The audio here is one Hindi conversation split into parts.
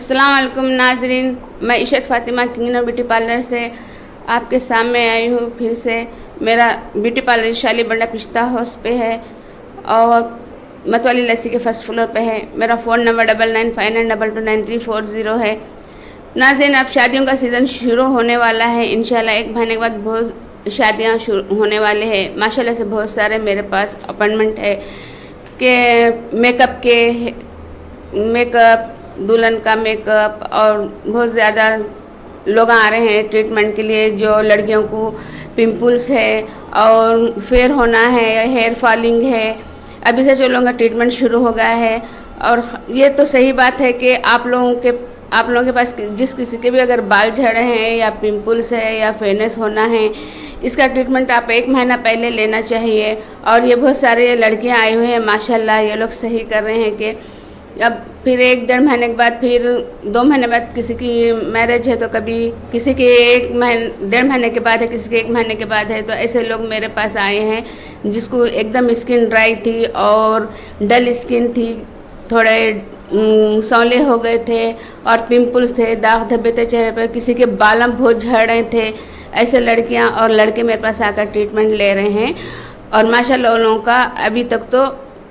अस्सलाम वालेकुम नाजरीन, मैं Ishrat Fatima kingdom beauty parlour से आपके सामने आई हूँ। फिर से मेरा ब्यूटी पार्लर शाली बंडा पिस्ता हाउस पे है और मतवाली लस्सी के फर्स्ट फ्लोर पे है। मेरा फ़ोन नंबर 9959229340 है। नाज़रीन, अब शादियों का सीज़न शुरू होने वाला है। इंशाल्लाह एक महीने के बाद बहुत शादियाँ शुरू होने वाले हैं। माशाल्लाह से बहुत सारे मेरे पास अपॉइंटमेंट है कि मेकअप दुल्हन का मेकअप और बहुत ज़्यादा लोग आ रहे हैं ट्रीटमेंट के लिए। जो लड़कियों को पिंपल्स है और फेयर होना है, हेयर फॉलिंग है, अभी से जो लोगों का ट्रीटमेंट शुरू हो गया है। और ये तो सही बात है कि आप लोगों के पास जिस किसी के भी अगर बाल झड़े हैं या पिंपल्स है या फेयरनेस होना है, इसका ट्रीटमेंट आप एक महीना पहले लेना चाहिए। और ये बहुत सारे लड़कियां आई हुई हैं माशाल्लाह, ये लोग सही कर रहे हैं कि अब फिर 1-1.5 महीने के बाद, फिर 2 महीने बाद किसी की मैरिज है तो कभी किसी के 1-1.5 महीने के बाद है, किसी के 1 महीने के बाद है। तो ऐसे लोग मेरे पास आए हैं जिसको एकदम स्किन ड्राई थी और डल स्किन थी, थोड़े सौले हो गए थे और पिंपल्स थे, दाग धब्बे थे चेहरे पर, किसी के बाल बहुत झड़ रहे थे। ऐसे लड़कियां और लड़के मेरे पास आकर ट्रीटमेंट ले रहे हैं और माशाल्लाह उन लोगों का अभी तक तो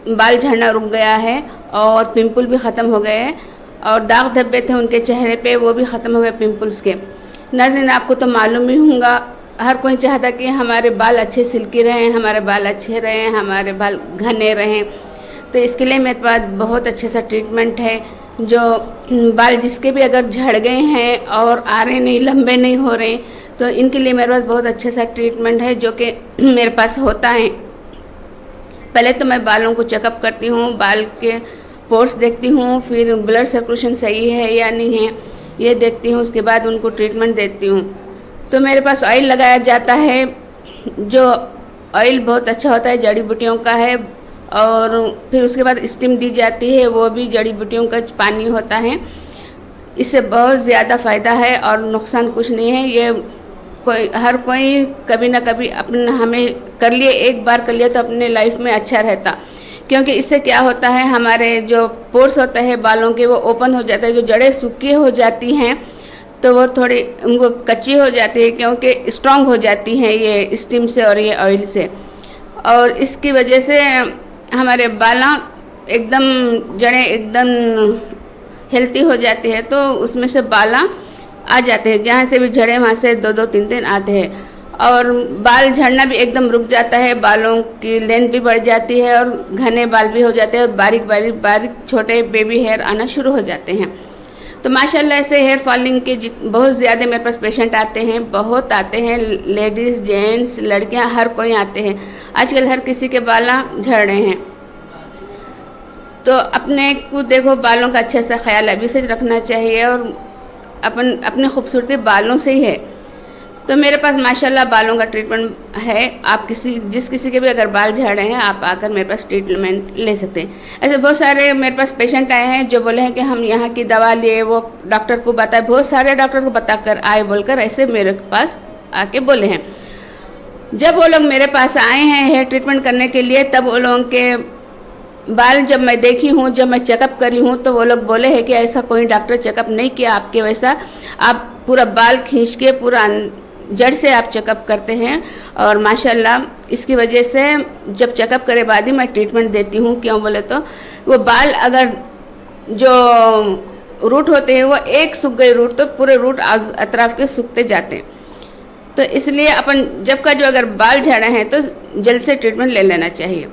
बाल झड़ना रुक गया है और पिंपल भी ख़त्म हो गए और दाग धब्बे थे उनके चेहरे पे वो भी ख़त्म हो गए पिंपल्स के। नाज़रीन, आपको तो मालूम ही होगा, हर कोई चाहता कि हमारे बाल अच्छे सिल्की रहें, हमारे बाल अच्छे रहें, हमारे बाल घने रहें। तो इसके लिए मेरे पास बहुत अच्छे सा ट्रीटमेंट है। जो बाल जिसके भी अगर झड़ गए हैं और आ रहे नहीं, लंबे नहीं हो रहे, तो इनके लिए मेरे पास बहुत अच्छे सा ट्रीटमेंट है जो कि मेरे पास होता है। पहले तो मैं बालों को चेकअप करती हूँ, बाल के पोर्स देखती हूँ, फिर ब्लड सर्कुलेशन सही है या नहीं है ये देखती हूँ, उसके बाद उनको ट्रीटमेंट देती हूँ। तो मेरे पास ऑयल लगाया जाता है, जो ऑयल बहुत अच्छा होता है, जड़ी बूटियों का है। और फिर उसके बाद स्टीम दी जाती है, वो भी जड़ी बूटियों का पानी होता है। इससे बहुत ज़्यादा फ़ायदा है और नुकसान कुछ नहीं है। ये हर कोई कभी ना कभी अपना हमें कर लिए, एक बार कर लिया तो अपने लाइफ में अच्छा रहता। क्योंकि इससे क्या होता है, हमारे जो पोर्स होते हैं बालों के वो ओपन हो जाता है। जो जड़ें सूखी हो जाती हैं तो वो थोड़ी उनको कच्ची हो जाती है, क्योंकि स्ट्रांग हो जाती हैं ये स्टीम से और ये ऑयल से। और इसकी वजह से हमारे बाला एकदम जड़ें एकदम हेल्थी हो जाती है, तो उसमें से बाला आ जाते हैं। जहाँ से भी झड़े वहाँ से 2-2, 3-3 आते हैं और बाल झड़ना भी एकदम रुक जाता है। बालों की लेंथ भी बढ़ जाती है और घने बाल भी हो जाते हैं और बारीक छोटे बेबी हेयर आना शुरू हो जाते हैं। तो माशाल्लाह से हेयर फॉलिंग के बहुत ज़्यादा मेरे पास पेशेंट आते हैं, बहुत आते हैं, लेडीज़, जेंट्स, लड़कियां, हर कोई आते हैं। आजकल हर किसी के बाल झड़ रहे हैं। तो अपने को देखो, बालों का अच्छे से ख्याल अभी से रखना चाहिए और अपने खूबसूरती बालों से ही है। तो मेरे पास माशाल्लाह बालों का ट्रीटमेंट है। आप जिस किसी के भी अगर बाल झड़ रहे हैं, आप आकर मेरे पास ट्रीटमेंट ले सकते हैं। ऐसे बहुत सारे मेरे पास पेशेंट आए हैं जो बोले हैं कि हम यहाँ की दवा लिए, वो डॉक्टर को बताए, बहुत सारे डॉक्टर को बताकर आए बोलकर ऐसे मेरे पास आके बोले हैं। जब वो लोग मेरे पास आए हैं हेयर ट्रीटमेंट करने के लिए, तब वो लोगों के बाल जब मैं देखी हूँ, जब मैं चेकअप करी हूँ, तो वो लोग बोले हैं कि ऐसा कोई डॉक्टर चेकअप नहीं किया आपके वैसा। आप पूरा बाल खींच के पूरा जड़ से आप चेकअप करते हैं। और माशाल्लाह इसकी वजह से जब चेकअप करे बाद ही मैं ट्रीटमेंट देती हूँ। क्यों बोले तो वो बाल अगर जो रूट होते हैं वो एक सूख गए रूट, तो पूरे रूट अतराफ के सूखते जाते हैं। तो इसलिए अपन जब का जो अगर बाल झड़े हैं तो जल्द से ट्रीटमेंट ले लेना चाहिए।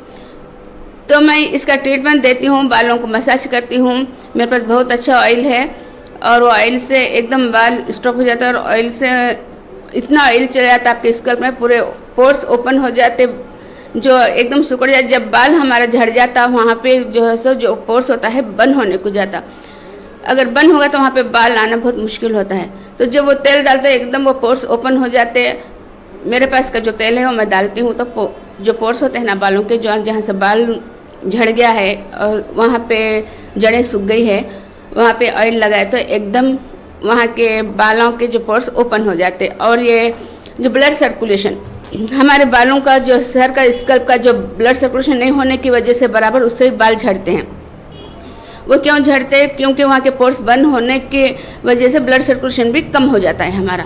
तो मैं इसका ट्रीटमेंट देती हूँ, बालों को मसाज करती हूँ। मेरे पास बहुत अच्छा ऑयल है और वो ऑयल से एकदम बाल स्ट्रॉक हो जाता है और ऑयल से इतना ऑयल चला जाता है आपके स्कल्प में, पूरे पोर्स ओपन हो जाते, जो एकदम सिकुड़ जाते। जब बाल हमारा झड़ जाता वहाँ पे जो है सो जो पोर्स होता है बंद होने को जाता। अगर बंद होगा तो वहाँ पे बाल आना बहुत मुश्किल होता है। तो जब वो तेल डालते हैं एकदम वो पोर्स ओपन हो जाते। मेरे पास का जो तेल है वो मैं डालती हूँ, तो जो पोर्स होते हैं ना बालों के, जो जहाँ से बाल झड़ गया है और वहाँ पे जड़ें सूख गई है, वहाँ पे ऑयल लगाए तो एकदम वहाँ के बालों के जो पोर्स ओपन हो जाते। और ये जो ब्लड सर्कुलेशन, हमारे बालों का जो सर का स्कल्प का जो ब्लड सर्कुलेशन नहीं होने की वजह से बराबर उससे बाल झड़ते हैं। वो क्यों झड़ते हैं? क्योंकि वहाँ के पोर्स बंद होने की वजह से ब्लड सर्कुलेशन भी कम हो जाता है हमारा।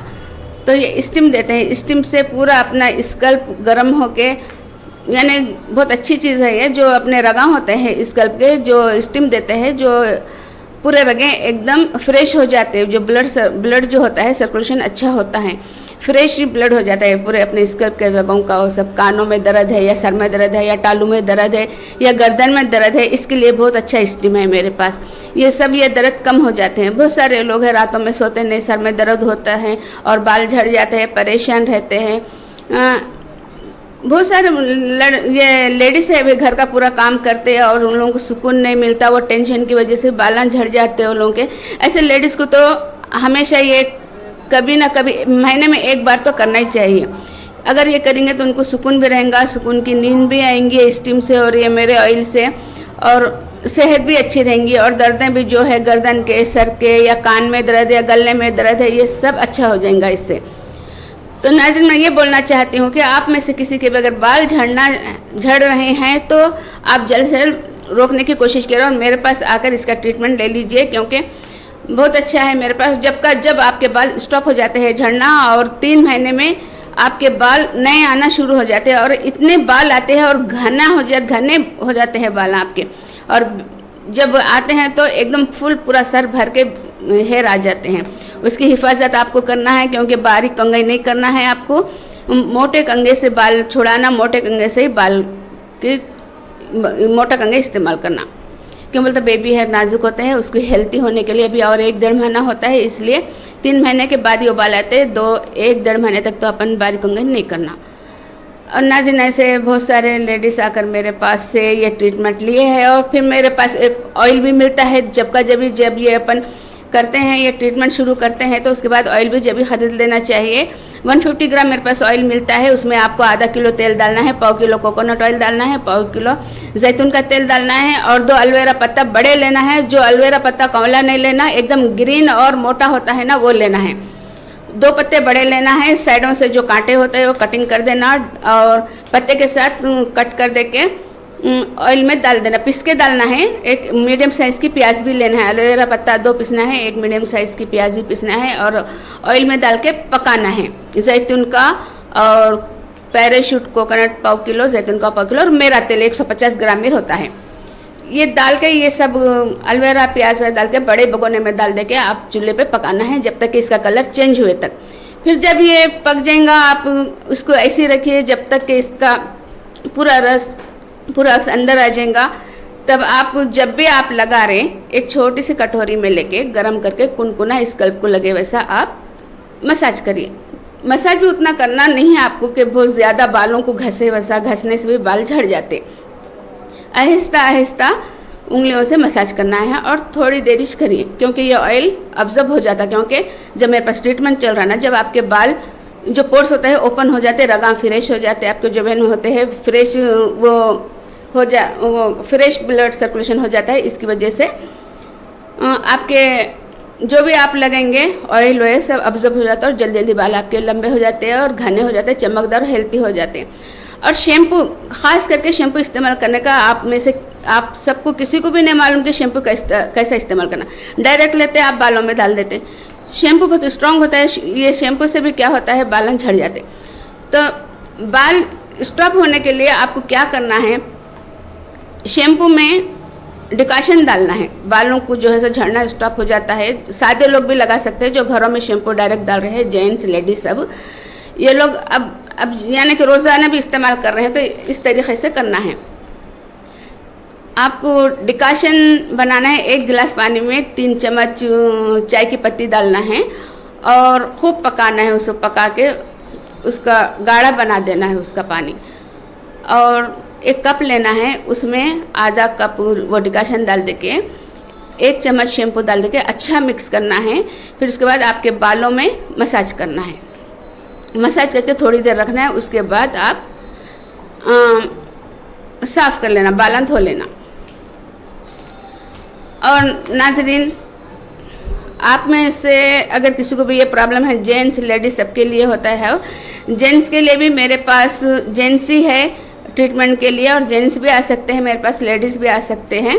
तो ये स्टीम देते हैं, स्टीम से पूरा अपना स्कल्प गर्म होके, यानी बहुत अच्छी चीज़ है ये, जो अपने रगा होते हैं स्कल्प के, जो स्टीम देते हैं, जो पूरे रगें एकदम फ्रेश हो जाते हैं, जो ब्लड जो होता है सर्कुलेशन अच्छा होता है, फ्रेश ब्लड हो जाता है पूरे अपने स्कल्प के रगों का। वो सब कानों में दर्द है या सर में दर्द है या टालू में दर्द है या गर्दन में दर्द है, इसके लिए बहुत अच्छा स्टीम है मेरे पास। ये सब ये दर्द कम हो जाते हैं। बहुत सारे लोग हैं रातों में सोते नहीं, सर में दर्द होता है और बाल झड़ जाते हैं, परेशान रहते हैं। बहुत सारे ये लेडीज़ है, वे घर का पूरा काम करते हैं और उन लोगों को सुकून नहीं मिलता, वो टेंशन की वजह से बाल झड़ जाते हैं उन लोगों के। ऐसे लेडीज़ को तो हमेशा ये कभी ना कभी महीने में एक बार तो करना ही चाहिए। अगर ये करेंगे तो उनको सुकून भी रहेगा, सुकून की नींद भी आएंगी स्टीम से और ये मेरे ऑयल से, और सेहत भी अच्छी रहेंगी। और दर्दें भी जो है गर्दन के, सर के या कान में दर्द या गले में दर्द है, ये सब अच्छा हो जाएगा इससे। तो नाज़रीन, मैं ये बोलना चाहती हूँ कि आप में से किसी के भी अगर बाल झड़ रहे हैं तो आप जल्द से जल्द रोकने की कोशिश करें और मेरे पास आकर इसका ट्रीटमेंट ले लीजिए, क्योंकि बहुत अच्छा है मेरे पास। जब आपके बाल स्टॉप हो जाते हैं झड़ना और 3 महीने में आपके बाल नए आना शुरू हो जाते हैं, और इतने बाल आते हैं और घने हो जाते हैं बाल आपके, और जब आते हैं तो एकदम फुल पूरा सर भर के हेयर आ जाते हैं। उसकी हिफाजत आपको करना है, क्योंकि बारीक कंघी नहीं करना है आपको। मोटे कंघे से बाल छुड़ाना, मोटे कंघे से ही बाल की मोटा कंघा इस्तेमाल करना। क्यों बोलते बेबी हेयर नाजुक होते हैं, उसको हेल्थी होने के लिए अभी और 1-1.5 महीना होता है, इसलिए 3 महीने के बाद ये बाल आते हैं। 1-1.5 महीने तक तो अपन बारीक कंघी नहीं करना। और नाज़रीन, ऐसे बहुत सारे लेडीज़ आकर मेरे पास से ये ट्रीटमेंट लिए हैं, और फिर मेरे पास एक ऑयल भी मिलता है जब ये अपन करते हैं, ये ट्रीटमेंट शुरू करते हैं तो उसके बाद ऑयल भी जब भी खरीद लेना चाहिए। 150 ग्राम मेरे पास ऑयल मिलता है, उसमें आपको आधा किलो तेल डालना है, 1/4 किलो कोकोनट ऑयल डालना है, 1/4 किलो जैतून का तेल डालना है, और 2 एलोवेरा पत्ता बड़े लेना है। जो एलोवेरा पत्ता कौला नहीं लेना, एकदम ग्रीन और मोटा होता है ना, वो लेना है। 2 पत्ते बड़े लेना है, साइडों से जो कांटे होते हैं वो कटिंग कर देना, और पत्ते के साथ कट कर दे के ऑयल में डाल देना, पिस के डालना है। एक मीडियम साइज़ की प्याज भी लेना है, एलोवेरा पत्ता 2 पिसना है, एक मीडियम साइज़ की प्याज भी पिसना है, और ऑयल में डाल के पकाना है। जैतून का और पैराशूट कोकोनट 1/4 किलो, जैतून का 1/4 किलो, और मेरा तेल 150 ग्राम में होता है। ये डाल के ये सब एलोवेरा प्याज डाल के बड़े भगोने में डाल दे के आप चूल्हे पे पकाना है जब तक कि इसका कलर चेंज हुए तक। फिर जब ये पक जाएगा, आप उसको ऐसे रखिए जब तक कि इसका पूरा रस अंदर आ जाएगा। तब आप जब भी आप लगा रहे, एक छोटी सी कटोरी में लेके गरम करके कुनकुना स्कल्प को लगे वैसा आप मसाज करिए। मसाज भी उतना करना नहीं है आपको कि बहुत ज़्यादा बालों को घसने से भी बाल झड़ जाते। आहिस्ता आहिस्ता उंगलियों से मसाज करना है और थोड़ी देरिश करिए, क्योंकि ये ऑयल अब्जॉर्ब हो जाता है। क्योंकि जब मेरे पास ट्रीटमेंट चल रहा है ना, जब आपके बाल जो पोर्स होता है ओपन हो जाते हैं, रगा फ्रेश हो जाते हैं, आपके जो वेन होते हैं फ्रेश, वो फ्रेश ब्लड सर्कुलेशन हो जाता है। इसकी वजह से आपके जो भी आप लगेंगे ऑयल वॉयल सब अब्जॉर्ब हो जाता है और जल्दी जल्दी बाल आपके लंबे हो जाते हैं और घने हो जाते हैं, चमकदार हेल्थी हो जाते हैं। और शैम्पू, खास करके शैम्पू इस्तेमाल करने का आप में से आप सबको किसी को भी नहीं मालूम कि शैम्पू कैसा इस्तेमाल करना। डायरेक्ट लेते हैं आप बालों में डाल देते हैं। शैम्पू बहुत स्ट्रांग होता है, ये शैम्पू से भी क्या होता है, बाल झड़ जाते। तो बाल स्टॉप होने के लिए आपको क्या करना है, शैम्पू में डिकाशन डालना है। बालों को जो है झड़ना स्टॉप हो जाता है। सादे लोग भी लगा सकते हैं जो घरों में शैम्पू डायरेक्ट डाल रहे हैं, जेंट्स लेडीज सब। ये लोग अब यानी कि रोज़ाना भी इस्तेमाल कर रहे हैं, तो इस तरीके से करना है। आपको डिकाशन बनाना है। 1 गिलास पानी में 3 चम्मच चाय की पत्ती डालना है और खूब पकाना है। उसको पका के उसका गाढ़ा बना देना है उसका पानी। और 1 कप लेना है, उसमें आधा कप वो डिकाशन डाल दे के 1 चम्मच शैम्पू डाल दे के अच्छा मिक्स करना है। फिर उसके बाद आपके बालों में मसाज करना है। मसाज करके थोड़ी देर रखना है। उसके बाद आप साफ़ कर लेना, बालन धो लेना। और नाजरीन, आप में से अगर किसी को भी ये प्रॉब्लम है, जेंट्स लेडीज सबके लिए होता है। जेंट्स के लिए भी मेरे पास जेंट्स ही है ट्रीटमेंट के लिए, और जेंट्स भी आ सकते हैं मेरे पास, लेडीज़ भी आ सकते हैं।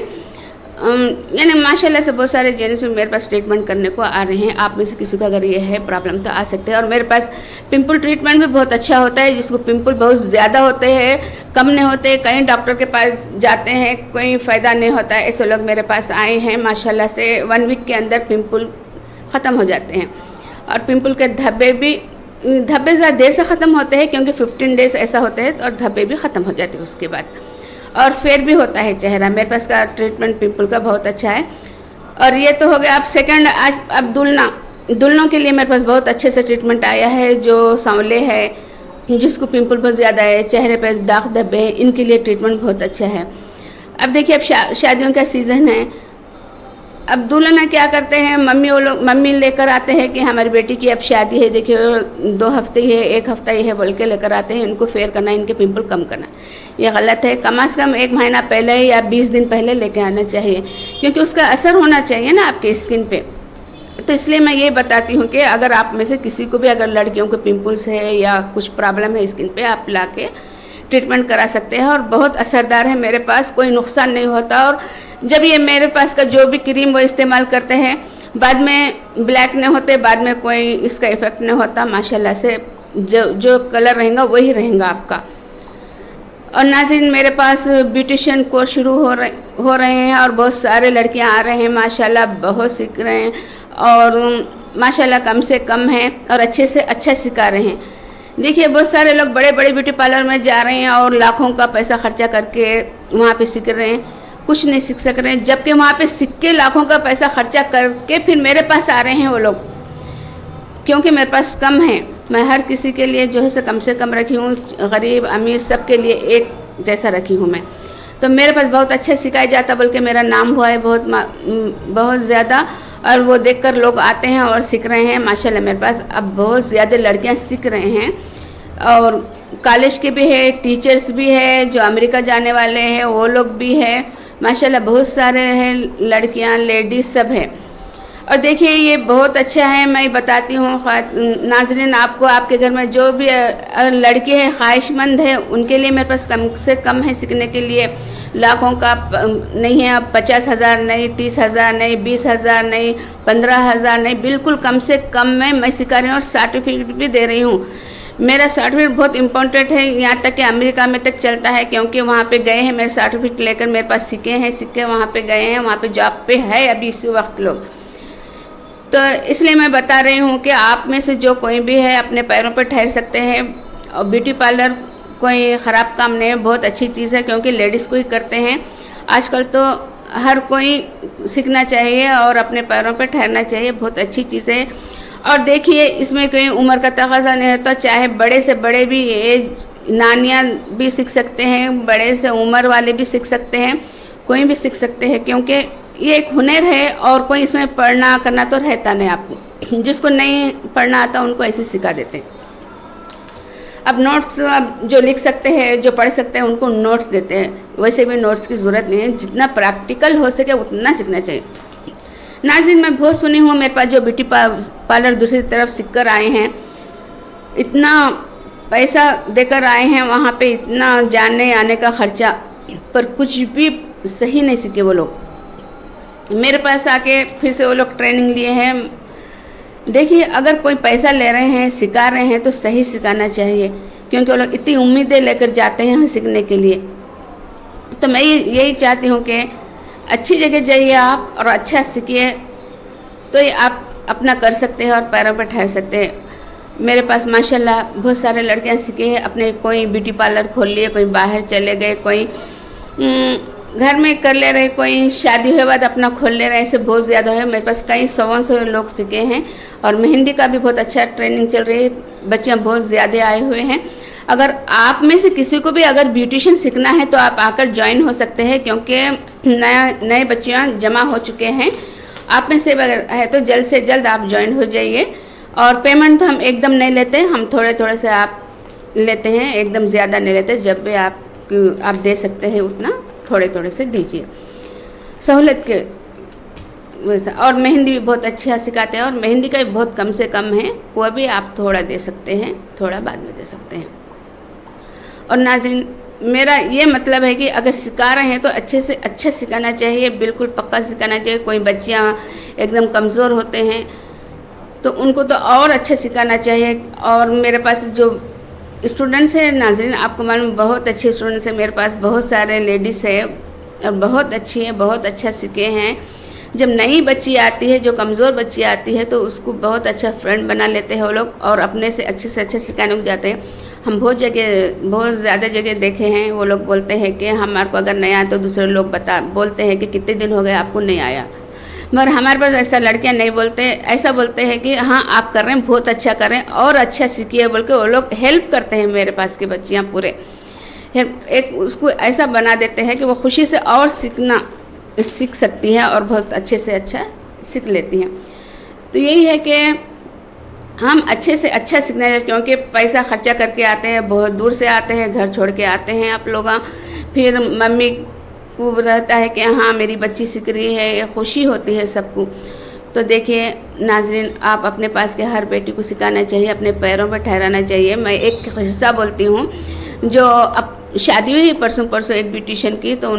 यानी माशाल्लाह से बहुत सारे जेंट्स मेरे पास ट्रीटमेंट करने को आ रहे हैं। आप में से किसी को अगर ये है प्रॉब्लम तो आ सकते हैं। और मेरे पास पिंपल ट्रीटमेंट भी बहुत अच्छा होता है। जिसको पिंपल बहुत ज़्यादा होते हैं, कम नहीं होते, कई डॉक्टर के पास जाते हैं, कोई फ़ायदा नहीं होता है, ऐसे लोग मेरे पास आए हैं। माशाल्लाह से 1 वीक के अंदर पिंपल ख़त्म हो जाते हैं। और पिंपल के धब्बे ज़्यादा देर से ख़त्म होते हैं, क्योंकि 15 डेज़ ऐसा होता है, और धब्बे भी ख़त्म हो जाते हैं उसके बाद। और फेयर भी होता है चेहरा। मेरे पास का ट्रीटमेंट पिंपल का बहुत अच्छा है। और ये तो हो गया। अब सेकंड, आज अब दुल्हनों के लिए मेरे पास बहुत अच्छे से ट्रीटमेंट आया है। जो सांवले है, जिसको पिंपल बहुत ज़्यादा है, चेहरे पर दाग धब्बे हैं, इनके लिए ट्रीटमेंट बहुत अच्छा है। अब देखिए, अब शादियों का सीज़न है। अब दुल्हन क्या करते हैं, मम्मी लेकर आते हैं कि हमारी बेटी की अब शादी है, देखिए 2 हफ्ते ही है, 1 हफ्ता ही है बोल के लेकर आते हैं। इनको फेयर करना, इनके पिंपल कम करना, ये गलत है। कम से कम 1 महीना पहले या 20 दिन पहले लेके आना चाहिए, क्योंकि उसका असर होना चाहिए ना आपके स्किन पे। तो इसलिए मैं ये बताती हूँ कि अगर आप में से किसी को भी अगर लड़कियों को पिंपल्स है या कुछ प्रॉब्लम है स्किन पे, आप ला के ट्रीटमेंट करा सकते हैं। और बहुत असरदार है, मेरे पास कोई नुकसान नहीं होता। और जब ये मेरे पास का जो भी क्रीम वो इस्तेमाल करते हैं, बाद में ब्लैक नहीं होते, बाद में कोई इसका इफेक्ट नहीं होता। माशाल्लाह से जो कलर रहेगा वही रहेगा आपका। और नाज़रीन, मेरे पास ब्यूटिशियन कोर्स शुरू हो रहे हैं, और बहुत सारे लड़कियां आ रहे हैं। माशाल्लाह बहुत सीख रहे हैं, और माशाल्लाह कम से कम हैं, और अच्छे से अच्छा सिखा रहे हैं। देखिए, बहुत सारे लोग बड़े बड़े ब्यूटी पार्लर में जा रहे हैं और लाखों का पैसा खर्चा करके वहाँ पे सीख रहे हैं, कुछ नहीं सीख सक रहे हैं। जबकि वहाँ पे सीख के लाखों का पैसा खर्चा करके फिर मेरे पास आ रहे हैं वो लोग, क्योंकि मेरे पास कम है। मैं हर किसी के लिए जो है से कम रखी हूँ, गरीब अमीर सब के लिए एक जैसा रखी हूँ मैं। तो मेरे पास बहुत अच्छा सिखाया जाता, बल्कि मेरा नाम हुआ है बहुत ज़्यादा। और वो देखकर लोग आते हैं और सीख रहे हैं। माशाल्लाह मेरे पास अब बहुत ज़्यादा लड़कियां सीख रहे हैं, और कॉलेज के भी है, टीचर्स भी है, जो अमेरिका जाने वाले हैं वो लोग भी है। माशाल्लाह बहुत सारे हैं, लड़कियां, लेडीज़ सब है। और देखिए, ये बहुत अच्छा है। मैं बताती हूँ नाज़रीन, आपको आपके घर में जो भी लड़के हैं, ख्वाहिशमंद है, उनके लिए मेरे पास कम से कम है सीखने के लिए। लाखों का नहीं है, 50,000 नहीं, 30,000 नहीं, 20,000 नहीं, 15,000 नहीं, बिल्कुल कम से कम में मैं सिखा रही हूँ, और सर्टिफिकेट भी दे रही हूँ। मेरा सर्टिफिकेट बहुत इम्पोर्टेंट है, यहाँ तक कि अमेरिका में तक चलता है, क्योंकि वहाँ पे गए हैं, मेरे सर्टिफिकेट लेकर मेरे पास सीखे हैं, सीखे वहाँ पे गए हैं, वहाँ पे जॉब पे है अभी इसी वक्त लोग। तो इसलिए मैं बता रही हूँ कि आप में से जो कोई भी है अपने पैरों पर ठहर सकते हैं। और ब्यूटी पार्लर कोई ख़राब काम नहीं है, बहुत अच्छी चीज़ है, क्योंकि लेडीज़ को ही करते हैं। आजकल तो हर कोई सीखना चाहिए और अपने पैरों पर ठहरना चाहिए, बहुत अच्छी चीज़ है। और देखिए, इसमें कोई उम्र का तकाजा नहीं होता, चाहे बड़े से बड़े भी, एज नानियाँ भी सीख सकते हैं, बड़े से उम्र वाले भी सीख सकते हैं, कोई भी सीख सकते हैं, क्योंकि ये एक हुनर है। और कोई इसमें पढ़ना करना तो रहता नहीं आपको। जिसको नहीं पढ़ना आता उनको ऐसे सिखा देते हैं। अब नोट्स, अब जो लिख सकते हैं, जो पढ़ सकते हैं, उनको नोट्स देते हैं। वैसे भी नोट्स की ज़रूरत नहीं है, जितना प्रैक्टिकल हो सके उतना सीखना चाहिए। नाज़रीन, मैं बहुत सुनी हूँ, मेरे पास जो ब्यूटी पार्लर दूसरी तरफ सीख कर आए हैं, इतना पैसा देकर आए हैं, वहाँ पे इतना जाने आने का खर्चा, पर कुछ भी सही नहीं सीखे वो लोग। मेरे पास आके फिर से वो लोग ट्रेनिंग लिए हैं। देखिए, अगर कोई पैसा ले रहे हैं, सिखा रहे हैं, तो सही सिखाना चाहिए, क्योंकि वो लोग इतनी उम्मीदें लेकर जाते हैं हमें सीखने के लिए। तो मैं यही चाहती हूँ कि अच्छी जगह जाइए आप और अच्छा सीखिए, तो ये आप अपना कर सकते हैं और पैरों पर ठहर सकते हैं। मेरे पास माशाल्लाह बहुत सारे लड़कियाँ सीखे हैं, अपने कोई ब्यूटी पार्लर खोल लिए, कोई बाहर चले गए, कोई घर में कर ले रहे, कोई शादी हुए बाद अपना खोल ले रहे, ऐसे बहुत ज़्यादा है। मेरे पास कई 100 लोग सीखे हैं। और मेहंदी का भी बहुत अच्छा ट्रेनिंग चल रही है, बच्चियाँ बहुत ज़्यादा आए हुए हैं। अगर आप में से किसी को भी अगर ब्यूटिशियन सीखना है तो आप आकर ज्वाइन हो सकते हैं, क्योंकि नए बच्चियाँ जमा हो चुके हैं। आप में से अगर है तो जल्द से जल्द आप ज्वाइन हो जाइए। और पेमेंट तो हम एकदम नहीं लेते, हम थोड़े थोड़े से आप लेते हैं, एकदम ज़्यादा नहीं लेते। जब भी आप दे सकते हैं उतना थोड़े थोड़े से दीजिए, सहूलत के वैसा। और मेहंदी भी बहुत अच्छा सिखाते हैं, और मेहंदी का भी बहुत कम से कम है, वह भी आप थोड़ा दे सकते हैं, थोड़ा बाद में दे सकते हैं। और नाज़रीन, मेरा ये मतलब है कि अगर सिखा रहे हैं तो अच्छे से अच्छा सिखाना चाहिए, बिल्कुल पक्का सिखाना चाहिए। कोई बच्चियाँ एकदम कमज़ोर होते हैं तो उनको तो और अच्छे सिखाना चाहिए। और मेरे पास जो स्टूडेंट्स हैं नाज़रीन, आपको मालूम बहुत अच्छे स्टूडेंट्स हैं मेरे पास, बहुत सारे लेडीज़ है और बहुत अच्छी है, बहुत अच्छा सीखे हैं। जब नई बच्ची आती है, जो कमज़ोर बच्ची आती है, तो उसको बहुत अच्छा फ्रेंड बना लेते हैं वो लोग और अपने से अच्छे सिखाने को जाते हैं। हम बहुत ज़्यादा जगह देखे हैं, वो लोग बोलते हैं कि हमारे को अगर नहीं आया तो दूसरे लोग बोलते हैं कि कितने दिन हो गए आपको नहीं आया। मगर हमारे पास ऐसा लड़कियां नहीं बोलते, ऐसा बोलते हैं कि हाँ आप कर रहे हैं, बहुत अच्छा कर रहे हैं और अच्छा सीखिए बोल के वो लोग हेल्प करते हैं। मेरे पास की बच्चियाँ पूरे एक उसको ऐसा बना देते हैं कि वो खुशी से और सीख सकती है और बहुत अच्छे से अच्छा सीख लेती हैं। तो यही है कि हम अच्छे से अच्छा सीखना चाहिए, क्योंकि पैसा खर्चा करके आते हैं, बहुत दूर से आते हैं, घर छोड़ के आते हैं आप लोग। फिर मम्मी को रहता है कि हाँ मेरी बच्ची सीख रही है, ये खुशी होती है सबको। तो देखिए नाज़रीन, आप अपने पास के हर बेटी को सिखाना चाहिए, अपने पैरों पर ठहराना चाहिए। मैं एक किस्सा बोलती हूँ, जो अब शादी हुई परसों एक ब्यूटिशियन की, तो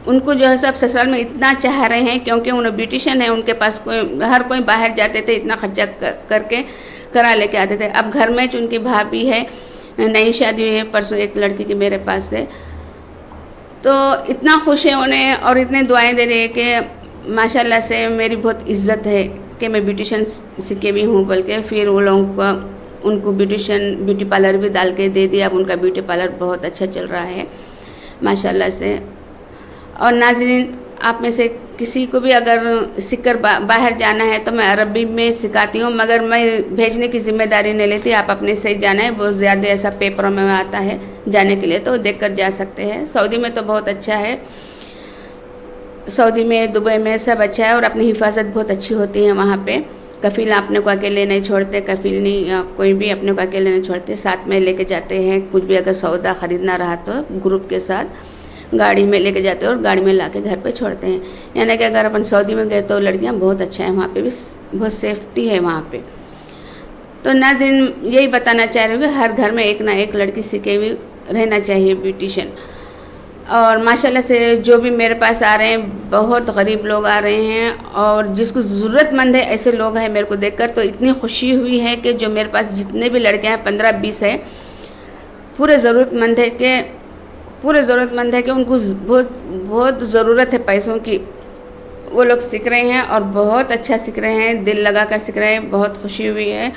उनको जो है सब ससुराल में इतना चाह रहे हैं, क्योंकि उन्हें ब्यूटिशियन है, उनके पास हर कोई बाहर जाते थे, इतना खर्चा करके करा लेके आते थे। अब घर में उनकी भाभी है, नई शादी हुई है परसों एक लड़की की मेरे पास से, तो इतना खुश है उन्हें और इतने दुआएं दे रही है कि माशाल्लाह से मेरी बहुत इज्जत है कि मैं ब्यूटिशियन सीखे भी हूँ बोल के। फिर वो लोगों को उनको ब्यूटी पार्लर भी डाल के दे दिया। अब उनका ब्यूटी पार्लर बहुत अच्छा चल रहा है माशाल्लाह से। और नाज़रीन, आप में से किसी को भी अगर सीखकर बाहर जाना है तो मैं अरबी में सिखाती हूँ, मगर मैं भेजने की जिम्मेदारी नहीं लेती। आप अपने से ही जाना है, बहुत ज़्यादा ऐसा पेपरों में आता है जाने के लिए, तो देख कर जा सकते हैं। सऊदी में तो बहुत अच्छा है, सऊदी में दुबई में सब अच्छा है और अपनी हिफाजत बहुत अच्छी होती है वहाँ पे। कफील अपने को अकेले नहीं छोड़ते, कफील नहीं कोई भी अपने को अकेले नहीं छोड़ते, साथ में लेके जाते हैं। कुछ भी अगर सौदा ख़रीदना रहा तो ग्रुप के साथ गाड़ी में लेके जाते हैं और गाड़ी में लाके घर पे छोड़ते हैं। यानी कि अगर अपन सऊदी में गए तो लड़कियां बहुत अच्छा है, वहाँ पे भी बहुत सेफ्टी है वहाँ पे। तो नाज़रीन, यही बताना चाह रही हूँ कि हर घर में एक ना एक लड़की सीखे हुई रहना चाहिए ब्यूटिशियन। और माशाल्लाह से जो भी मेरे पास आ रहे हैं, बहुत गरीब लोग आ रहे हैं और जिसको ज़रूरतमंद है ऐसे लोग हैं। मेरे को देखकर तो इतनी खुशी हुई है कि जो मेरे पास जितने भी लड़के हैं 15-20 है, पूरे ज़रूरतमंद है कि उनको बहुत ज़रूरत है पैसों की। वो लोग सीख रहे हैं और बहुत अच्छा सीख रहे हैं, दिल लगा कर सीख रहे हैं, बहुत खुशी हुई है।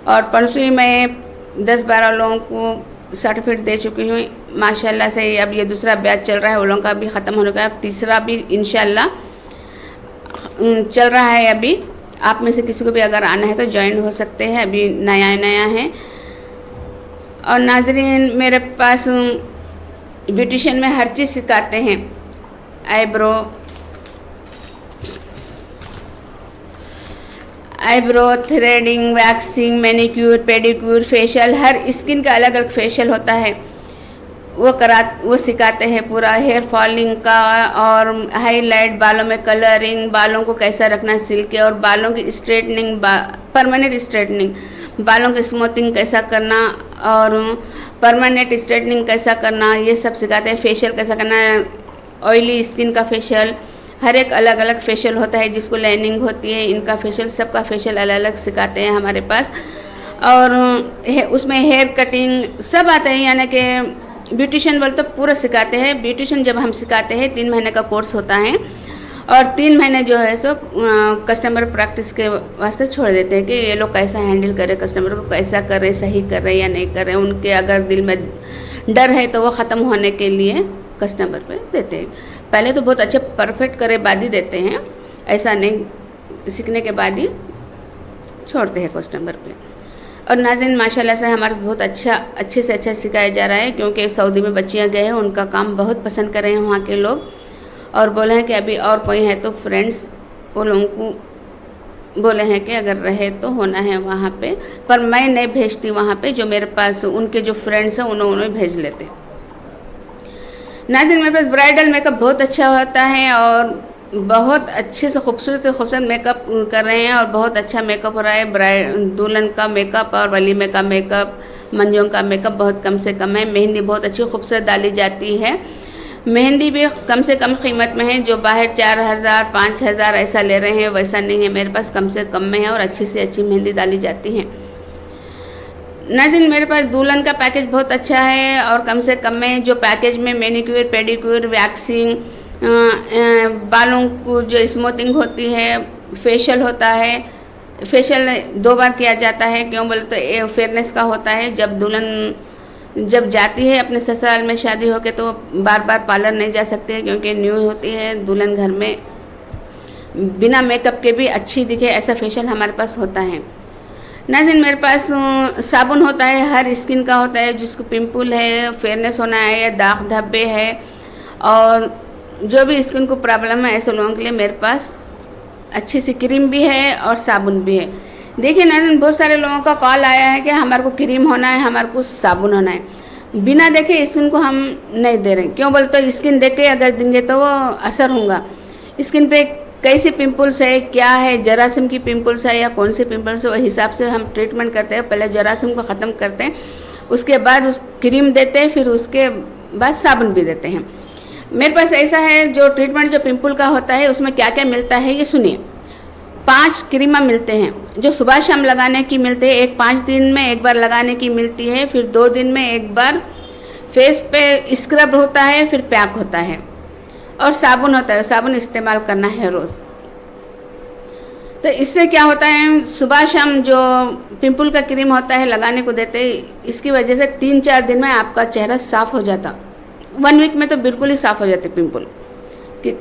और परसों ही मैं 10-12 लोगों को सर्टिफिकेट दे चुकी हूँ माशाल्लाह से। अब ये दूसरा बैच चल रहा है, वो लोगों का भी ख़त्म होने का है, अब तीसरा भी इंशाल्लाह चल रहा है अभी। आप में से किसी को भी अगर आना है तो ज्वाइन हो सकते हैं, अभी नया है। और नाज़रीन, मेरे पास ब्यूटिशियन में हर चीज़ सिखाते हैं, eyebrow, threading, waxing, manicure, pedicure, facial, हर स्किन का अलग अलग फेशियल होता है, वो सिखाते हैं। पूरा हेयर फॉलिंग का और हाईलाइट, बालों में कलरिंग, बालों को कैसा रखना सिल्क के, और बालों की स्ट्रेटनिंग, परमानेंट स्ट्रेटनिंग, बालों की स्मूथिंग कैसा करना और परमानेंट स्ट्रेटनिंग कैसा करना, ये सब सिखाते हैं। फेशियल कैसा करना, ऑयली स्किन का फेशियल, हर एक अलग अलग फेशियल होता है। जिसको लाइनिंग होती है, इनका फेशियल, सबका फेशियल अलग अलग सिखाते हैं हमारे पास। और उसमें हेयर कटिंग सब आता है, यानी कि ब्यूटिशियन बोल तो पूरा सिखाते हैं। ब्यूटिशियन जब हम सिखाते हैं 3 महीने का कोर्स होता है और 3 महीने जो है सो कस्टमर प्रैक्टिस के वास्ते छोड़ देते हैं कि ये लोग कैसा हैंडल करें, कस्टमर को कैसा कर रहे, सही कर रहे या नहीं कर रहे। उनके अगर दिल में डर है तो वो ख़त्म होने के लिए कस्टमर पे देते हैं। पहले तो बहुत अच्छे परफेक्ट करे बाद ही देते हैं, ऐसा नहीं सीखने के बाद ही छोड़ते हैं कस्टमर पे। और नाज़रीन, माशाल्लाह से हमारा बहुत अच्छे से अच्छा सिखाया जा रहा है, क्योंकि सऊदी में बच्चियाँ गए हैं, उनका काम बहुत पसंद कर रहे हैं वहाँ के लोग। और बोले हैं कि अभी और कोई है तो फ्रेंड्स वो लोगों को बोले हैं कि अगर रहे तो होना है वहाँ पे, पर मैं नहीं भेजती वहाँ पे। जो मेरे पास उनके जो फ्रेंड्स हैं उन्होंने भेज लेते। नाज़रीन, मेरे पास ब्राइडल मेकअप बहुत अच्छा होता है और बहुत अच्छे से खूबसूरत मेकअप कर रहे हैं और बहुत अच्छा मेकअप हो रहा है। दुल्हन का मेकअप और वलीमे का मेकअप मंजुओं का मेकअप बहुत कम से कम है। मेहंदी बहुत अच्छी खूबसूरत डाली जाती है। मेहंदी भी कम से कम कीमत में है, जो बाहर 4000 5000 ऐसा ले रहे हैं वैसा नहीं है, मेरे पास कम से कम में है और अच्छी से अच्छी मेहंदी डाली जाती है। नाज़रीन, मेरे पास दुल्हन का पैकेज बहुत अच्छा है और कम से कम में जो पैकेज में मैनिक्योर, पेडिक्योर, वैक्सिंग, बालों को जो स्मूथिंग होती है, फेशियल होता है। फेशियल 2 बार किया जाता है, क्यों बोले तो ये फेयरनेस का होता है। जब दुल्हन जब जाती है अपने ससुराल में शादी होके तो बार बार पार्लर नहीं जा सकते, क्योंकि न्यू होती है दुल्हन घर में, बिना मेकअप के भी अच्छी दिखे ऐसा फेशियल हमारे पास होता है। नाज़रीन, मेरे पास साबुन होता है, हर स्किन का होता है, जिसको पिंपल है, फेयरनेस होना है या दाग धब्बे है और जो भी स्किन को प्रॉब्लम है ऐसे लोगों के लिए मेरे पास अच्छी सी क्रीम भी है और साबुन भी है। देखिए नाज़रीन, बहुत सारे लोगों का कॉल आया है कि हमारे को क्रीम होना है, हमारे को साबुन होना है। बिना देखे स्किन को हम नहीं दे रहे, क्यों बोलते तो स्किन देख के अगर देंगे तो वो असर होगा। स्किन पे कैसे पिंपल्स है, क्या है, जरासीम की पिंपल्स है या कौन से पिंपल्स है, वही हिसाब से हम ट्रीटमेंट करते हैं। पहले जरासीम को ख़त्म करते हैं, उसके बाद उस क्रीम देते हैं, फिर उसके बाद साबुन भी देते हैं। मेरे पास ऐसा है जो ट्रीटमेंट जो पिंपल का होता है उसमें क्या क्या मिलता है ये सुनिए। 5 क्रीमा मिलते हैं जो सुबह शाम लगाने की मिलते हैं। एक 5 दिन में एक बार लगाने की मिलती है, फिर 2 दिन में एक बार फेस पे स्क्रब होता है, फिर पैक होता है और साबुन होता है। साबुन इस्तेमाल करना है रोज़। तो इससे क्या होता है, सुबह शाम जो पिंपल का क्रीम होता है लगाने को देते हैं, इसकी वजह से 3-4 दिन में आपका चेहरा साफ हो जाता। 1 वीक में तो बिल्कुल ही साफ हो जाते पिंपल कि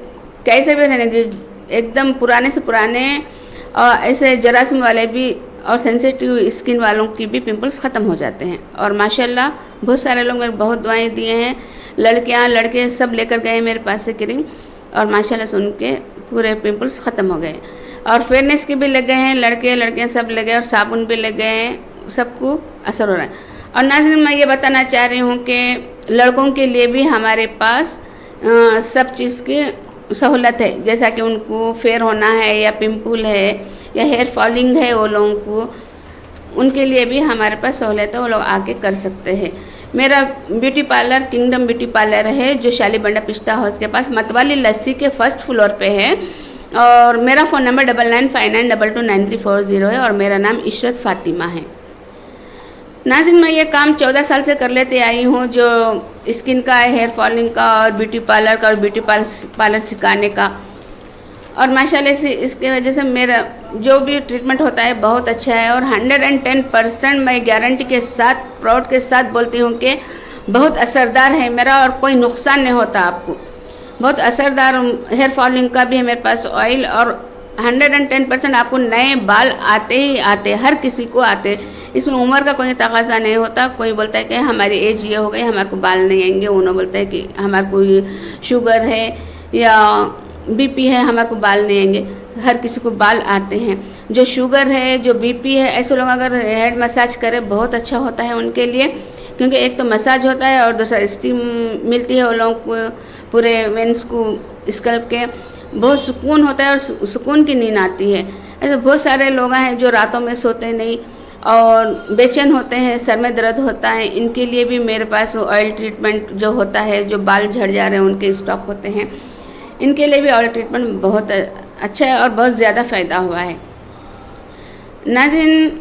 कैसे भी रहने दीजिए, एकदम पुराने से पुराने और ऐसे जरासीम वाले भी और सेंसिटिव स्किन वालों की भी पिंपल्स ख़त्म हो जाते हैं। और माशाल्लाह बहुत सारे लोग मेरे बहुत दुआएं दिए हैं, लड़कियां लड़के सब लेकर गए मेरे पास से क्रीम और माशाल्लाह से उनके पूरे पिंपल्स ख़त्म हो गए। और फेयरनेस के भी लग गए हैं, लड़के लड़कियां सब लगे और साबुन भी लग गए हैं, सबको असर हो रहा है। और नाज़रीन, मैं ये बताना चाह रही हूँ कि लड़कों के लिए भी हमारे पास सब चीज़ की सहूलत है। जैसा कि उनको फेयर होना है या पिंपल है या हेयर फॉलिंग है, वो लोगों को उनके लिए भी हमारे पास सहूलत है, वो लोग आके कर सकते हैं। मेरा beauty parlour kingdom beauty parlour है जो शालीबंडा पिस्ता हाउस के पास मतवाली लस्सी के 1st फ्लोर पे है। और मेरा फ़ोन नंबर 9959229340 है और मेरा नाम इशरत फातिमा है। नाज़रीन, मैं ये काम 14 साल से कर लेते आई हूँ, जो स्किन का, हेयर फॉलिंग का और ब्यूटी पार्लर का और ब्यूटी पार्लर सिखाने का। और माशाल्लाह से इसके वजह से मेरा जो भी ट्रीटमेंट होता है बहुत अच्छा है और 110% मैं गारंटी के साथ, प्राउड के साथ बोलती हूँ कि बहुत असरदार है मेरा और कोई नुकसान नहीं होता आपको। बहुत असरदार हेयर फॉलिंग का भी है मेरे पास ऑयल और 110% आपको नए बाल आते ही आते, हर किसी को आते। इसमें उम्र का कोई तकाजा नहीं होता। कोई बोलता है कि हमारी एज ये हो गई, हमारे को बाल नहीं आएंगे, उन्होंने बोलता है कि हमारे को शुगर है या बीपी है, हमारे को बाल नहीं आएंगे। हर किसी को बाल आते हैं। जो शुगर है, जो बीपी है, ऐसे लोग अगर हेड मसाज करें बहुत अच्छा होता है उनके लिए, क्योंकि एक तो मसाज होता है और दूसरा स्टीम मिलती है। वो लोगों को पूरे वेंस को स्कल्प के बहुत सुकून होता है और सुकून की नींद आती है। ऐसे बहुत सारे लोग हैं जो रातों में सोते नहीं और बेचैन होते हैं, सर में दर्द होता है। इनके लिए भी मेरे पास ऑयल ट्रीटमेंट जो होता है, जो बाल झड़ जा रहे हैं उनके स्टॉक होते हैं, इनके लिए भी ऑयल ट्रीटमेंट बहुत अच्छा है और बहुत ज़्यादा फ़ायदा हुआ है। नाज़रीन,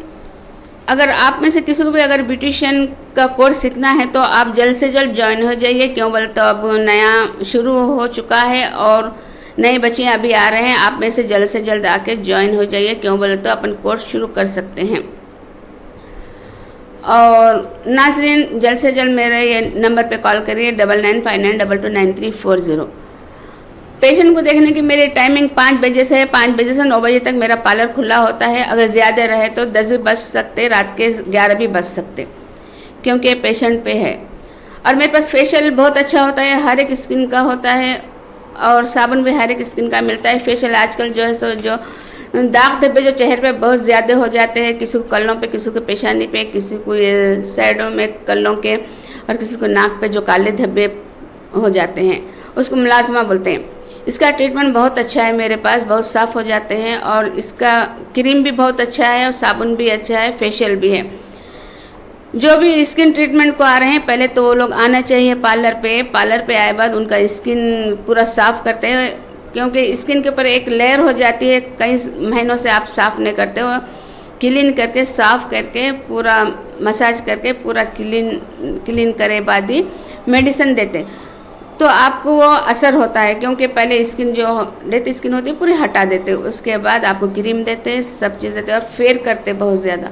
अगर आप में से किसी को भी अगर ब्यूटिशियन का कोर्स सीखना है तो आप जल्द से जल्द ज्वाइन हो जाइए, क्यों बोले तो अब नया शुरू हो चुका है और नए बच्चे अभी आ रहे हैं। आप में से जल्द आके ज्वाइन हो जाइए, क्यों बोले तो अपन कोर्स शुरू कर सकते हैं। और नाज़रीन, जल्द से जल्द मेरे ये नंबर पे कॉल करिए 9959229340। पेशेंट को देखने की मेरी टाइमिंग 5 बजे से है, 5 बजे से 9 बजे तक मेरा पार्लर खुला होता है। अगर ज़्यादा रहे तो 10 भी बज सकते, रात के 11 भी बज सकते, क्योंकि पेशेंट पे है। और मेरे पास फेशियल बहुत अच्छा होता है, हर एक स्किन का होता है और साबुन भी हर एक स्किन का मिलता है। फेशियल आजकल जो है सो जो दाग धब्बे जो चेहरे पे बहुत ज़्यादा हो जाते हैं, किसी को कल्लों पे, किसी को पेशानी पे, किसी को ये साइडों में कल्लों के और किसी को नाक पे जो काले धब्बे हो जाते हैं, उसको मुलाजमा बोलते हैं। इसका ट्रीटमेंट बहुत अच्छा है मेरे पास, बहुत साफ़ हो जाते हैं और इसका क्रीम भी बहुत अच्छा है और साबुन भी अच्छा है, फेशियल भी है। जो भी स्किन ट्रीटमेंट को आ रहे हैं, पहले तो वो लोग आना चाहिए पार्लर पे आए बाद उनका स्किन पूरा साफ करते हैं, क्योंकि स्किन के ऊपर एक लेयर हो जाती है, कई महीनों से आप साफ नहीं करते हो। क्लीन करके साफ करके पूरा मसाज करके पूरा क्लीन करे बाद ही मेडिसिन देते, तो आपको वो असर होता है। क्योंकि पहले स्किन जो डेथ स्किन होती है पूरी हटा देते, उसके बाद आपको क्रीम देते, सब चीज़ देते और फेयर करते बहुत ज़्यादा।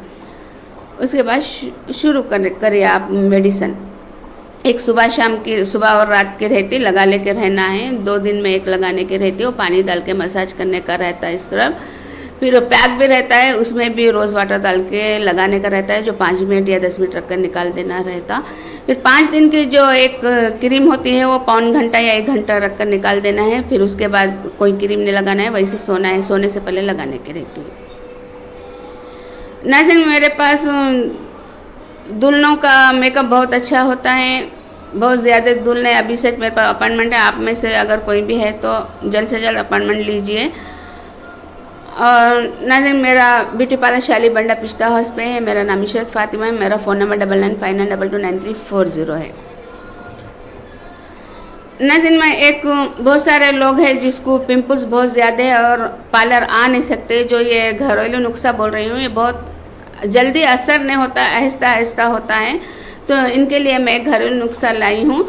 उसके बाद शुरू करिए आप मेडिसिन। एक सुबह शाम की, सुबह और रात की रहती, लगा लेके रहना है। 2 दिन में एक लगाने की रहती है, वो पानी डाल के मसाज करने का रहता है स्क्रब। फिर पैक भी रहता है, उसमें भी रोज़ वाटर डाल के लगाने का रहता है, जो 5 मिनट या 10 मिनट रख कर निकाल देना रहता। फिर 5 दिन की जो एक क्रीम होती है वो पौन घंटा या 1 घंटा रख कर निकाल देना है। फिर उसके बाद कोई क्रीम नहीं लगाना है, वैसे सोना है, सोने से पहले लगाने की रहती है। नाज़रीन, मेरे पास दुल्हनों का मेकअप बहुत अच्छा होता है, बहुत ज़्यादा दुल्हन। अभी से मेरे पास अपॉइंटमेंट है, आप में से अगर कोई भी है तो जल्द से जल्द अपॉइंटमेंट लीजिए। और नाज़रीन, मेरा ब्यूटी पार्लर शाली बंडा पिस्ता हाउस पे है। मेरा नाम इशरत फातिमा है। मेरा फ़ोन नंबर 9959229340 है। नाज़रीन, मैं एक बहुत सारे लोग हैं जिसको पिंपल्स बहुत ज़्यादा है और पार्लर आ नहीं सकते, जो ये घरेलू नुस्खा बोल रही हूँ, ये बहुत जल्दी असर नहीं होता, आहिस्ता आहिस्ता होता है। तो इनके लिए मैं घरेलू नुस्खा लाई हूँ,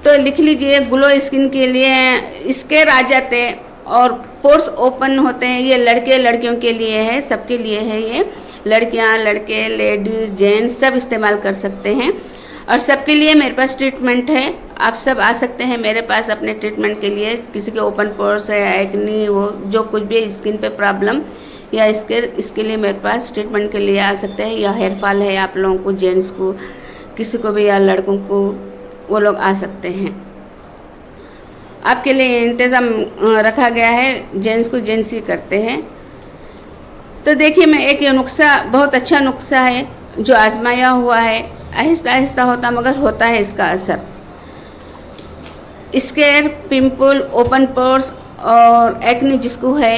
तो लिख लीजिए। ग्लो स्किन के लिए स्केर आ जाते और पोर्स ओपन होते हैं, ये लड़के लड़कियों के लिए है, सबके लिए है। ये लड़कियां, लड़के, लेडीज़, जेंट्स सब इस्तेमाल कर सकते हैं और सबके लिए मेरे पास ट्रीटमेंट है। आप सब आ सकते हैं मेरे पास अपने ट्रीटमेंट के लिए। किसी के ओपन पोर्स है, एक्नी, वो जो कुछ भी स्किन पे प्रॉब्लम या इसके लिए मेरे पास ट्रीटमेंट के लिए आ सकते हैं। या हेयर फॉल है आप लोगों को, जेंट्स को, किसी को भी, या लड़कों को, वो लोग आ सकते हैं। आपके लिए इंतज़ाम रखा गया है, जेंट्स को जेंट्स ही करते हैं। तो देखिए, मैं एक ये नुस्खा बहुत अच्छा नुस्खा है जो आजमाया हुआ है, आहिस्ता आहिस्ता होता मगर होता है इसका असर। स्केर, पिंपल, ओपन पोर्स और एक्ने जिसको है,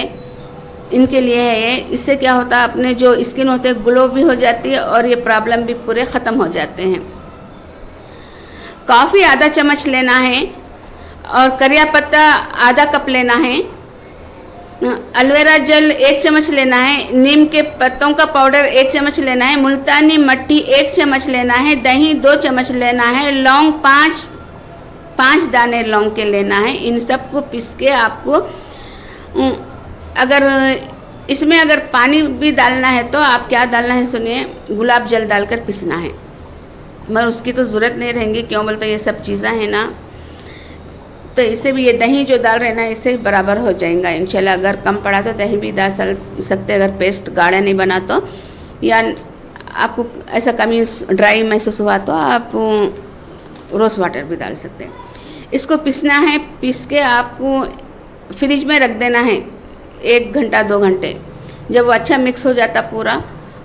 इनके लिए है ये। इससे क्या होता है, अपने जो स्किन होते हैं ग्लो भी हो जाती है और ये प्रॉब्लम भी पूरे ख़त्म हो जाते हैं। कॉफ़ी आधा चम्मच लेना है और करिया पत्ता आधा कप लेना है। एलोवेरा जेल 1 चम्मच लेना है। नीम के पत्तों का पाउडर 1 चम्मच लेना है। मुल्तानी मट्टी 1 चम्मच लेना है। दही 2 चम्मच लेना है। लौंग 5 दाने लौंग के लेना है। इन सबको पीस के आपको, अगर इसमें अगर पानी भी डालना है तो आप क्या डालना है सुनिए, गुलाब जल डालकर पीसना है, मगर उसकी तो ज़रूरत नहीं रहेंगी। क्यों बोलते, ये सब चीज़ें हैं ना, तो इससे भी ये दही जो डाल रहे ना, इससे बराबर हो जाएगा इंशाल्लाह। अगर कम पड़ा तो दही भी डाल सकते, अगर पेस्ट गाढ़ा नहीं बना तो, या आपको ऐसा कमी ड्राई महसूस हुआ तो आप रोज़ वाटर भी डाल सकते हैं। इसको पीसना है, पीस के आपको फ्रिज में रख देना है 1 घंटा 2 घंटे। जब वो अच्छा मिक्स हो जाता पूरा,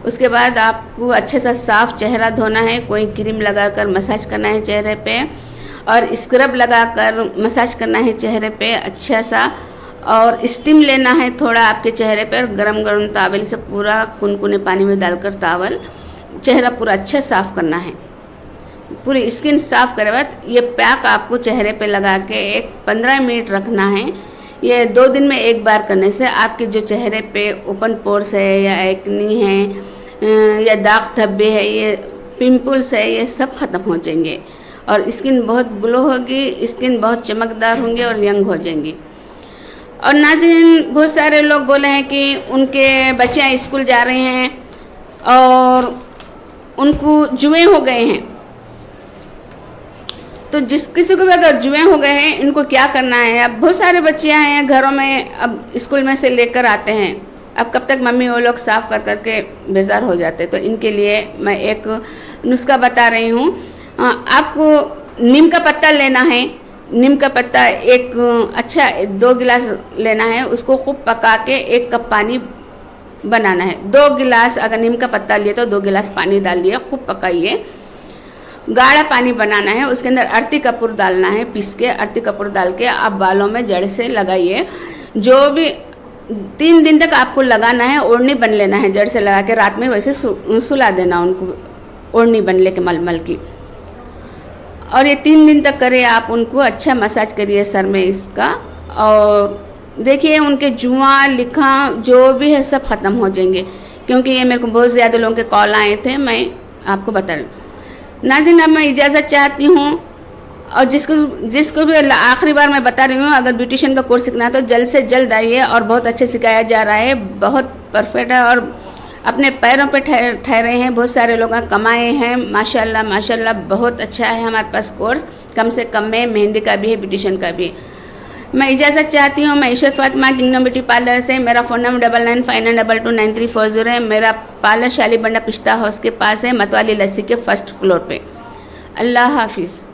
उसके बाद आपको अच्छे से साफ चेहरा धोना है। कोई क्रीम लगाकर मसाज करना है चेहरे पे, और स्क्रब लगाकर मसाज करना है चेहरे पे अच्छा सा, और स्टीम लेना है थोड़ा आपके चेहरे पर। गरम गरम तावल से पूरा कुनकुने पानी में डालकर तावल चेहरा पूरा अच्छा साफ करना है। पूरी स्किन साफ करे बाद ये पैक आपको चेहरे पे लगा के एक 15 मिनट रखना है। ये 2 दिन में एक बार करने से आपके जो चेहरे पे ओपन पोर्स है, या एक्नी है, या दाग धब्बे है, ये पिंपल्स है, ये सब ख़त्म हो जाएंगे और स्किन बहुत ग्लो होगी, स्किन बहुत चमकदार होंगे और यंग हो जाएंगी। और नाज़रीन, बहुत सारे लोग बोले हैं कि उनके बच्चे स्कूल जा रहे हैं और उनको जुए हो गए हैं। तो जिस किसी को भी अगर जुए हो गए हैं, इनको क्या करना है। अब बहुत सारे बच्चे हैं घरों में, अब स्कूल में से लेकर आते हैं, अब कब तक मम्मी वो लोग साफ कर करके बेजार हो जाते। तो इनके लिए मैं एक नुस्खा बता रही हूँ। आपको नीम का पत्ता लेना है। नीम का पत्ता एक अच्छा 2 गिलास लेना है, उसको खूब पका के 1 कप पानी बनाना है। 2 गिलास अगर नीम का पत्ता लिए तो 2 गिलास पानी डाल लिए, खूब पकाइए। गाढ़ा पानी बनाना है, उसके अंदर अरती कपूर डालना है, पीस के अरती कपूर डाल के आप बालों में जड़ से लगाइए। जो भी 3 दिन तक आपको लगाना है, ओढ़नी बन लेना है जड़ से लगा के, रात में वैसे सुला देना उनको ओढ़नी बनले के मलमल की। और ये 3 दिन तक करें आप उनको, अच्छा मसाज करिए सर में इसका। और देखिए उनके जुआ लिखा जो भी है सब ख़त्म हो जाएंगे, क्योंकि ये मेरे को बहुत ज़्यादा लोगों के कॉल आए थे, मैं आपको बता रही हूँ। नाज़रीन, अब मैं इजाज़त चाहती हूँ, और जिसको भी आखिरी बार मैं बता रही हूँ, अगर ब्यूटिशियन का कोर्स सीखना है तो जल्द से जल्द आइए, और बहुत अच्छे सिखाया जा रहा है, बहुत परफेक्ट है और अपने पैरों पे ठहरे हैं, बहुत सारे लोग कमाए हैं माशाल्लाह माशाल्लाह। बहुत अच्छा है हमारे पास कोर्स, कम से कम में मेहंदी का भी है, ब्यूटिशियन का भी है। मैं इजाज़त चाहती हूँ। मैं Ishrat Fatima kingdom beauty parlour से, मेरा फ़ोन नंबर 9959229340 है। मेरा पार्लर शाली बंडा पिस्ता हाउस के पास है, मतवाली लस्सी के 1st फ्लोर पे। अल्लाह हाफिज़।